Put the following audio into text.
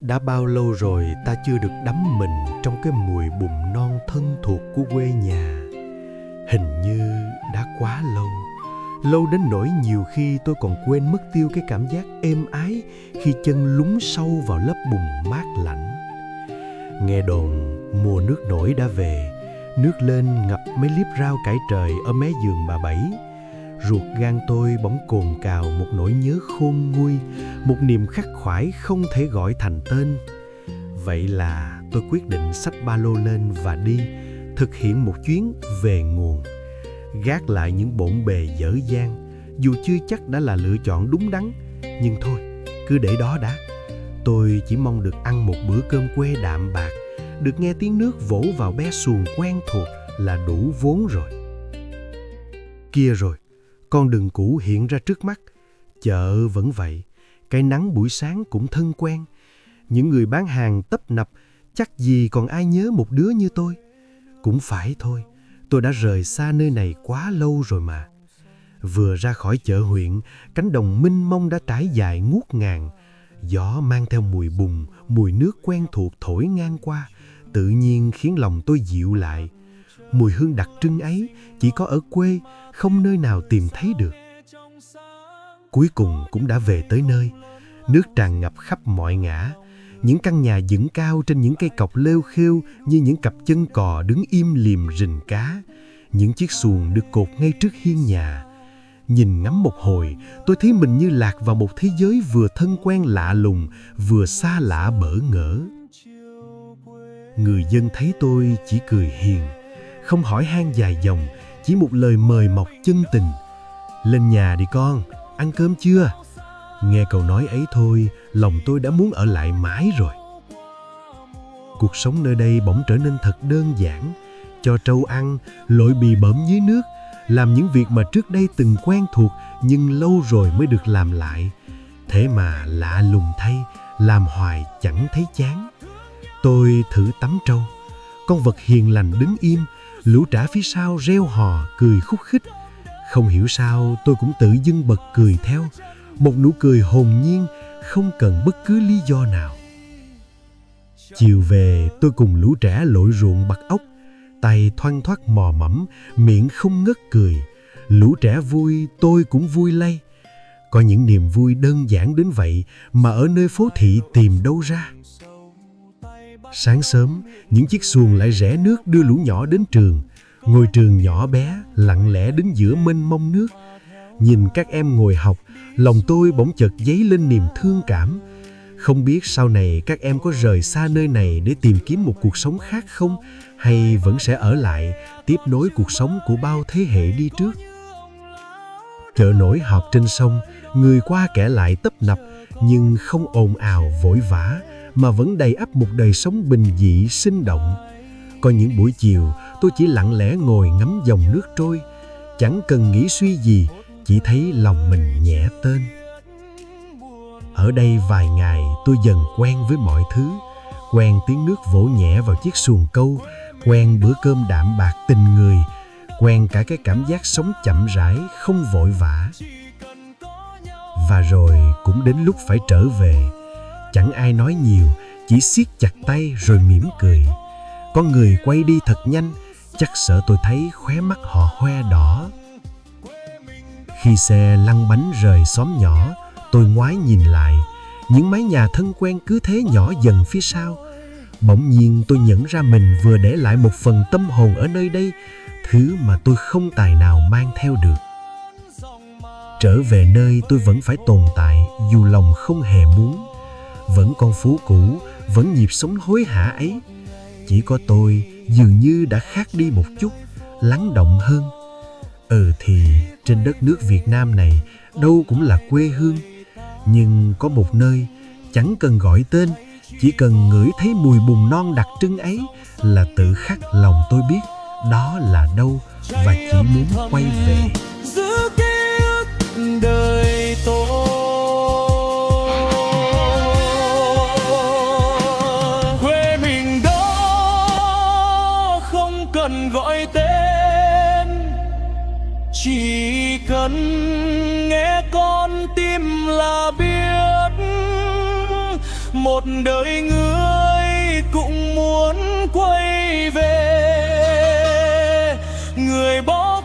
Đã bao lâu rồi ta chưa được đắm mình trong cái mùi bùn non thân thuộc của quê nhà. Hình như đã quá lâu, lâu đến nỗi nhiều khi tôi còn quên mất tiêu cái cảm giác êm ái khi chân lún sâu vào lớp bùn mát lạnh. Nghe đồn mùa nước nổi đã về, nước lên ngập mấy liếp rau cải trời ở mé giường bà Bảy. Ruột gan tôi bỗng cồn cào một nỗi nhớ khôn nguôi, một niềm khắc khoải không thể gọi thành tên. Vậy là tôi quyết định xách ba lô lên và đi, thực hiện một chuyến về nguồn. Gác lại những bộn bề dở dang, dù chưa chắc đã là lựa chọn đúng đắn, nhưng thôi, cứ để đó đã. Tôi chỉ mong được ăn một bữa cơm quê đạm bạc, được nghe tiếng nước vỗ vào be xuồng quen thuộc là đủ vốn rồi. Kia rồi, con đường cũ hiện ra trước mắt. Chợ vẫn vậy, cái nắng buổi sáng cũng thân quen. Những người bán hàng tấp nập, chắc gì còn ai nhớ một đứa như tôi. Cũng phải thôi, tôi đã rời xa nơi này quá lâu rồi mà. Vừa ra khỏi chợ huyện, cánh đồng mênh mông đã trải dài ngút ngàn. Gió mang theo mùi bùn, mùi nước quen thuộc thổi ngang qua, tự nhiên khiến lòng tôi dịu lại. Mùi hương đặc trưng ấy chỉ có ở quê, không nơi nào tìm thấy được. Cuối cùng cũng đã về tới nơi. Nước tràn ngập khắp mọi ngã. Những căn nhà dựng cao trên những cây cọc lêu khêu như những cặp chân cò đứng im lìm rình cá. Những chiếc xuồng được cột ngay trước hiên nhà. Nhìn ngắm một hồi, tôi thấy mình như lạc vào một thế giới vừa thân quen lạ lùng, vừa xa lạ bỡ ngỡ. Người dân thấy tôi chỉ cười hiền, không hỏi han dài dòng, chỉ một lời mời mọc chân tình. Lên nhà đi con, ăn cơm chưa? Nghe câu nói ấy thôi, lòng tôi đã muốn ở lại mãi rồi. Cuộc sống nơi đây bỗng trở nên thật đơn giản. Cho trâu ăn, lội bì bõm dưới nước, làm những việc mà trước đây từng quen thuộc nhưng lâu rồi mới được làm lại. Thế mà lạ lùng thay, làm hoài chẳng thấy chán. Tôi thử tắm trâu. Con vật hiền lành đứng im, lũ trả phía sau reo hò, cười khúc khích. Không hiểu sao tôi cũng tự dưng bật cười theo. Một nụ cười hồn nhiên, không cần bất cứ lý do nào. Chiều về tôi cùng lũ trẻ lội ruộng bặt ốc. Tay thoăn thoắt mò mẫm, miệng không ngớt cười. Lũ trẻ vui, tôi cũng vui lây. Có những niềm vui đơn giản đến vậy mà ở nơi phố thị tìm đâu ra. Sáng sớm, những chiếc xuồng lại rẽ nước đưa lũ nhỏ đến trường. Ngôi trường nhỏ bé, lặng lẽ đứng giữa mênh mông nước. Nhìn các em ngồi học, lòng tôi bỗng chợt dấy lên niềm thương cảm. Không biết sau này các em có rời xa nơi này để tìm kiếm một cuộc sống khác không? Hay vẫn sẽ ở lại, tiếp nối cuộc sống của bao thế hệ đi trước? Chợ nổi họp trên sông, người qua kẻ lại tấp nập, nhưng không ồn ào vội vã, mà vẫn đầy ắp một đời sống bình dị, sinh động. Có những buổi chiều, tôi chỉ lặng lẽ ngồi ngắm dòng nước trôi, chẳng cần nghĩ suy gì, chỉ thấy lòng mình nhẹ tênh. Ở đây vài ngày tôi dần quen với mọi thứ, quen tiếng nước vỗ nhẹ vào chiếc xuồng câu, quen bữa cơm đạm bạc tình người, quen cả cái cảm giác sống chậm rãi, không vội vã. Và rồi cũng đến lúc phải trở về. Chẳng ai nói nhiều, chỉ siết chặt tay rồi mỉm cười. Con người quay đi thật nhanh, chắc sợ tôi thấy khóe mắt họ hoe đỏ. Khi xe lăn bánh rời xóm nhỏ, tôi ngoái nhìn lại. Những mái nhà thân quen cứ thế nhỏ dần phía sau. Bỗng nhiên tôi nhận ra mình vừa để lại một phần tâm hồn ở nơi đây, thứ mà tôi không tài nào mang theo được. Trở về nơi tôi vẫn phải tồn tại, dù lòng không hề muốn. Vẫn con phố cũ, vẫn nhịp sống hối hả ấy. Chỉ có tôi dường như đã khác đi một chút, lắng động hơn. Thì trên đất nước Việt Nam này đâu cũng là quê hương. Nhưng có một nơi chẳng cần gọi tên, chỉ cần ngửi thấy mùi bùn non đặc trưng ấy là tự khắc lòng tôi biết đó là đâu, và chỉ muốn quay về. Giữ ký ức đời tôi. Quê mình đó không cần gọi tên, chỉ cần nghe con tim là biết. Một đời người cũng muốn quay về. Người bỏ